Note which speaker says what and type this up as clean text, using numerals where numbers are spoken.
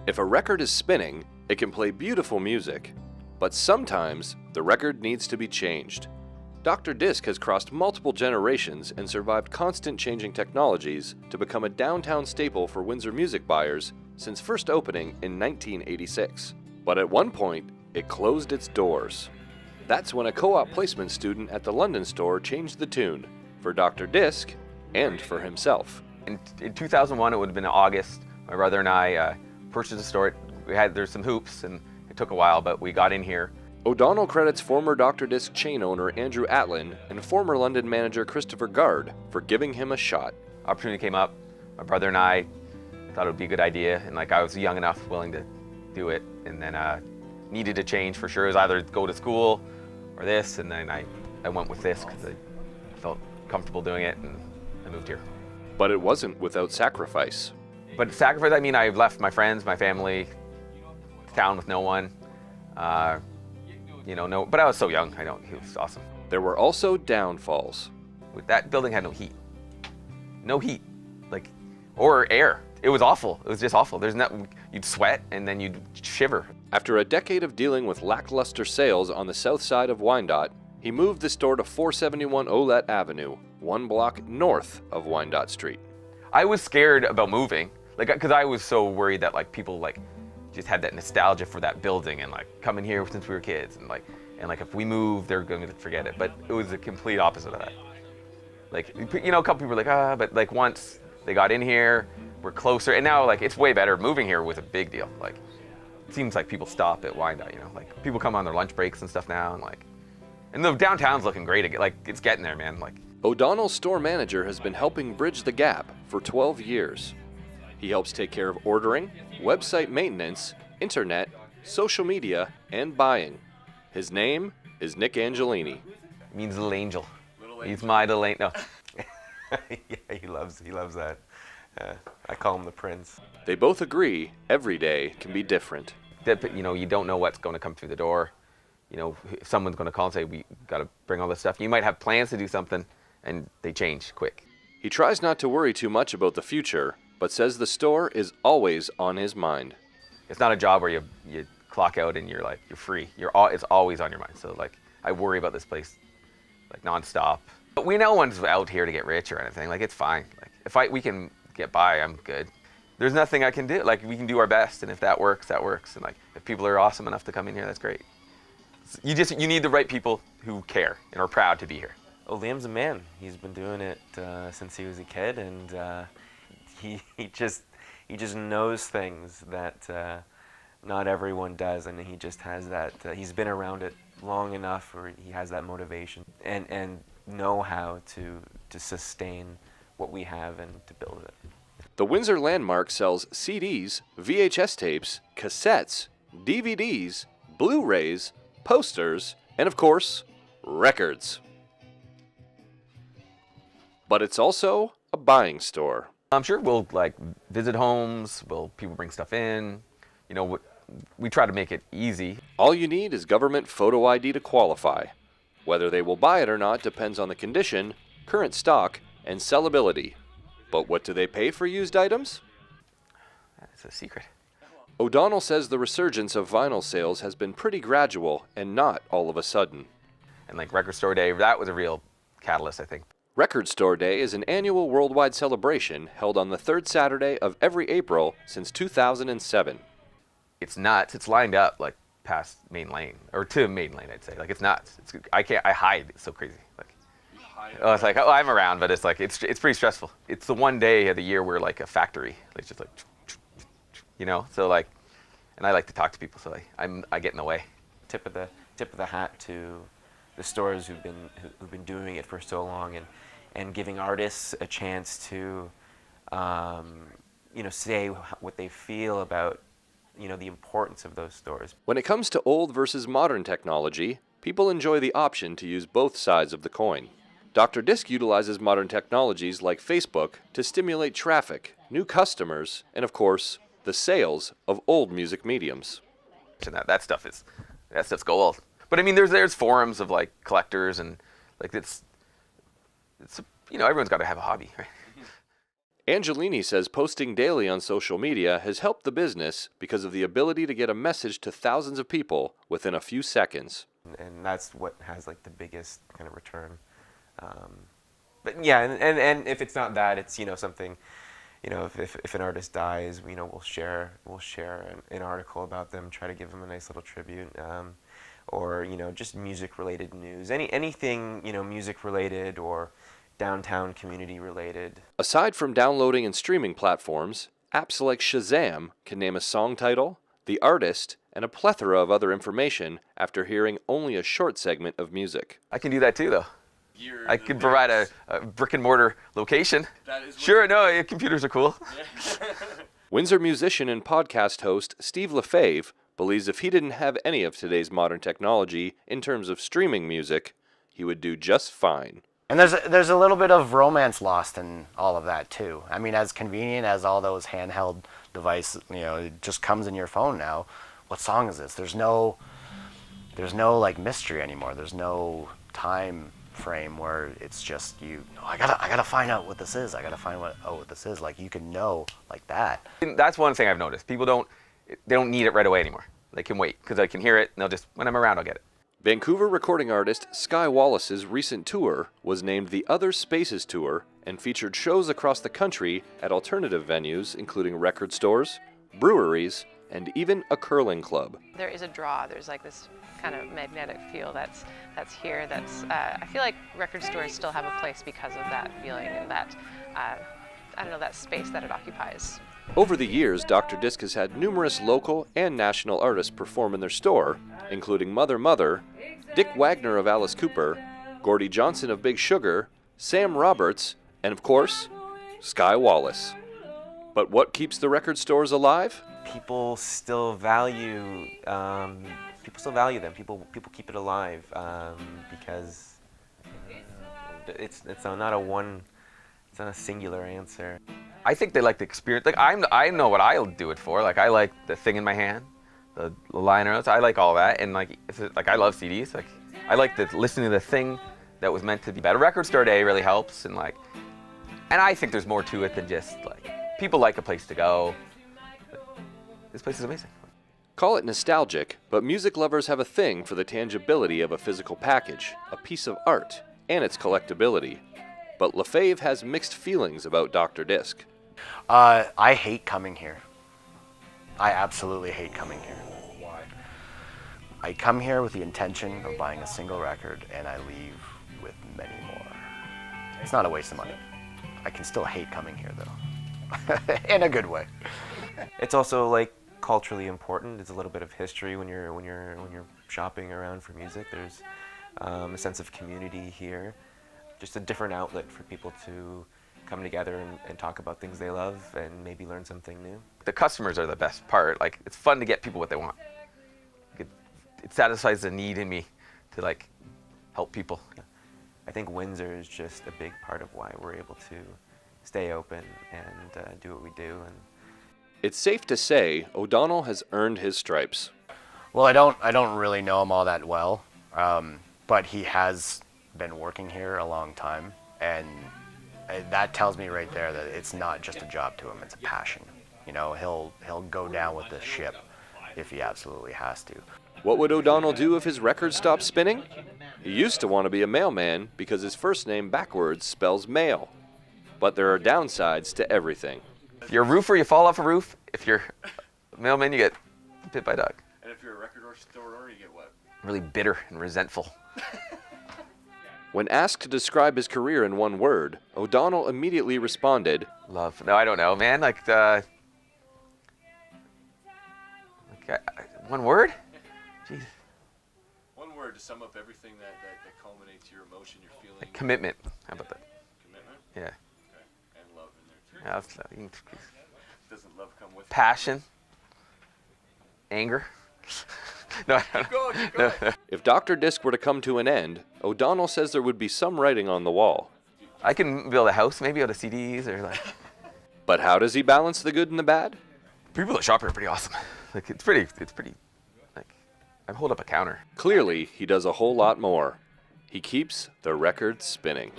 Speaker 1: If a record is spinning, it can play beautiful music, but sometimes the record needs to be changed. Dr. Disc has crossed multiple generations and survived constant changing technologies to become a downtown staple for Windsor music buyers since first opening in 1986. But at one point, it closed its doors. That's when a co-op placement student at the London store changed the tune for Dr. Disc and for himself.
Speaker 2: In 2001, it would have been August, my brother and I purchased a store. There's some hoops and it took a while, but we got in here.
Speaker 1: O'Donnell credits former Dr. Disc chain owner Andrew Atlin and former London manager Christopher Gard for giving him a shot.
Speaker 2: Opportunity came up, my brother and I thought it would be a good idea, and I was young enough, willing to do it, and then needed to change for sure. It was either go to school or this, and then I went with this because I felt comfortable doing it, and I moved here.
Speaker 1: But it wasn't without sacrifice.
Speaker 2: But sacrifice, I mean, I left my friends, my family, town with no one. But I was so young, it was awesome.
Speaker 1: There were also downfalls.
Speaker 2: That building had no heat. No heat, or air. It was awful. It was just awful. You'd sweat and then you'd shiver.
Speaker 1: After a decade of dealing with lackluster sales on the south side of Wyandotte, he moved the store to 471 Olette Avenue, 1 block north of Wyandotte Street.
Speaker 2: I was scared about moving, because I was so worried that people just had that nostalgia for that building and coming here since we were kids and if we move, they're going to forget it. But it was the complete opposite of that. A couple people were but once they got in here, we're closer, and now it's way better. Moving here was a big deal. It seems like people stop at Wyandotte, people come on their lunch breaks and stuff now, and the downtown's looking great. It's getting there, man.
Speaker 1: O'Donnell's store manager has been helping bridge the gap for 12 years. He helps take care of ordering, website maintenance, internet, social media, and buying. His name is Nick Angelini.
Speaker 2: It means little angel. He's my little angel. No.
Speaker 3: Yeah, he loves that. I call him the prince.
Speaker 1: They both agree every day can be different.
Speaker 2: You don't know what's going to come through the door. Someone's going to call and say, we got to bring all this stuff. You might have plans to do something, and they change quick.
Speaker 1: He tries not to worry too much about the future, but says the store is always on his mind.
Speaker 2: It's not a job where you clock out and you're free. It's always on your mind. So I worry about this place nonstop. But no one's out here to get rich or anything. It's fine. If we can get by, I'm good. There's nothing I can do. We can do our best, and if that works, that works. And if people are awesome enough to come in here, that's great. You need the right people who care and are proud to be here.
Speaker 3: Oh, Liam's a man. He's been doing it since he was a kid, and he just knows things that not everyone does, and he just has that. He's been around it long enough, where he has that motivation and know how to sustain what we have and to build it.
Speaker 1: The Windsor Landmark sells CDs, VHS tapes, cassettes, DVDs, Blu-rays, posters, and of course, records. But it's also a buying store.
Speaker 2: I'm sure we'll visit homes, people bring stuff in, we try to make it easy.
Speaker 1: All you need is government photo ID to qualify. Whether they will buy it or not depends on the condition, current stock, and sellability. But what do they pay for used items?
Speaker 2: That's a secret.
Speaker 1: O'Donnell says the resurgence of vinyl sales has been pretty gradual and not all of a sudden.
Speaker 2: And Record Store Day, that was a real catalyst, I think.
Speaker 1: Record Store Day is an annual worldwide celebration held on the third Saturday of every April since 2007.
Speaker 2: It's nuts. It's lined up past Main Lane, or to Main Lane, I'd say. It's nuts. I hide. It's so crazy. It's I'm around, but it's it's pretty stressful. It's the one day of the year where a factory, just so and I like to talk to people, so I get in the way.
Speaker 3: Tip of the hat to the stores who've been doing it for so long, and giving artists a chance to say what they feel about the importance of those stores.
Speaker 1: When it comes to old versus modern technology, people enjoy the option to use both sides of the coin. Dr. Disc utilizes modern technologies like Facebook to stimulate traffic, new customers, and of course, the sales of old music mediums.
Speaker 2: And that stuff's gold. But I mean, there's forums of collectors, and it's everyone's got to have a hobby, right?
Speaker 1: Angelini says posting daily on social media has helped the business because of the ability to get a message to thousands of people within a few seconds.
Speaker 3: And that's what has like the biggest kind of return. But yeah, and if it's not that, it's, you know, something, you know, if an artist dies, you know, we'll share an article about them, try to give them a nice little tribute, or, you know, just music related news, anything, you know, music related or downtown community related.
Speaker 1: Aside from downloading and streaming platforms, apps like Shazam can name a song title, the artist, and a plethora of other information after hearing only a short segment of music.
Speaker 2: I can do that too, though. I could provide a brick and mortar location. Sure, no, computers are cool.
Speaker 1: Windsor musician and podcast host Steve Lefebvre believes if he didn't have any of today's modern technology in terms of streaming music, he would do just fine.
Speaker 4: And there's a little bit of romance lost in all of that too. I mean, as convenient as all those handheld devices, you know, it just comes in your phone now. What song is this? There's no like mystery anymore. There's no time frame where it's just I gotta find out what this is. I gotta find what this is. Like, you can know like that.
Speaker 2: That's one thing I've noticed. People don't need it right away anymore. They can wait because I can hear it and they'll just, when I'm around, I'll get it.
Speaker 1: Vancouver recording artist Skye Wallace's recent tour was named the Other Spaces Tour and featured shows across the country at alternative venues including record stores, breweries, and even a curling club.
Speaker 5: There is a draw. There's like this kind of magnetic feel that's here. I feel like record stores still have a place because of that feeling and that I don't know, that space that it occupies.
Speaker 1: Over the years, Dr. Disc has had numerous local and national artists perform in their store, including Mother Mother, Dick Wagner of Alice Cooper, Gordie Johnson of Big Sugar, Sam Roberts, and of course, Skye Wallace. But what keeps the record stores alive?
Speaker 3: People still value them. People keep it alive because it's not a singular answer.
Speaker 2: I think they like the experience. Like I know what I'll do it for. Like I like the thing in my hand, the liner notes. I like all that, and like I love CDs. Like I like listening to the thing that was meant to be better. Record store day really helps, and I think there's more to it than just like people like a place to go. This place is amazing.
Speaker 1: Call it nostalgic, but music lovers have a thing for the tangibility of a physical package, a piece of art, and its collectability. But Lefebvre has mixed feelings about Dr. Disc.
Speaker 4: I hate coming here. I absolutely hate coming here. Why? I come here with the intention of buying a single record, and I leave with many more. It's not a waste of money. I can still hate coming here, though, in a good way.
Speaker 3: It's also like culturally important. It's a little bit of history when you're shopping around for music. There's a sense of community here. Just a different outlet for people to come together and talk about things they love and maybe learn something new.
Speaker 2: The customers are the best part. Like it's fun to get people what they want. It satisfies the need in me to like help people.
Speaker 3: I think Windsor is just a big part of why we're able to stay open and do what we do. And
Speaker 1: it's safe to say O'Donnell has earned his stripes.
Speaker 4: Well, I don't really know him all that well, but he has been working here a long time, and that tells me right there that it's not just a job to him, it's a passion. You know, he'll go down with this ship if he absolutely has to.
Speaker 1: What would O'Donnell do if his record stopped spinning? He used to want to be a mailman because his first name backwards spells mail. But there are downsides to everything.
Speaker 2: If you're a roofer, you fall off a roof. If you're a mailman, you get bit by a dog.
Speaker 1: And if you're a record store owner, you get what?
Speaker 2: Really bitter and resentful.
Speaker 1: When asked to describe his career in one word, O'Donnell immediately responded,
Speaker 2: Love. No, I don't know, man. One word? Jeez.
Speaker 1: one word to sum up everything that culminates your emotion, your feeling.
Speaker 2: Like commitment. How about that?
Speaker 1: Commitment?
Speaker 2: Yeah.
Speaker 1: Okay. And love in there too.
Speaker 2: Yeah, that's love.
Speaker 1: Doesn't love come with
Speaker 2: Passion. Anger. No,
Speaker 1: Keep going. If Dr. Disc were to come to an end, O'Donnell says there would be some writing on the wall.
Speaker 2: I can build a house maybe out of CDs or like.
Speaker 1: But how does he balance the good and the bad?
Speaker 2: People that shop here are pretty awesome. Like it's pretty like I hold up a counter.
Speaker 1: Clearly, he does a whole lot more. He keeps the record spinning.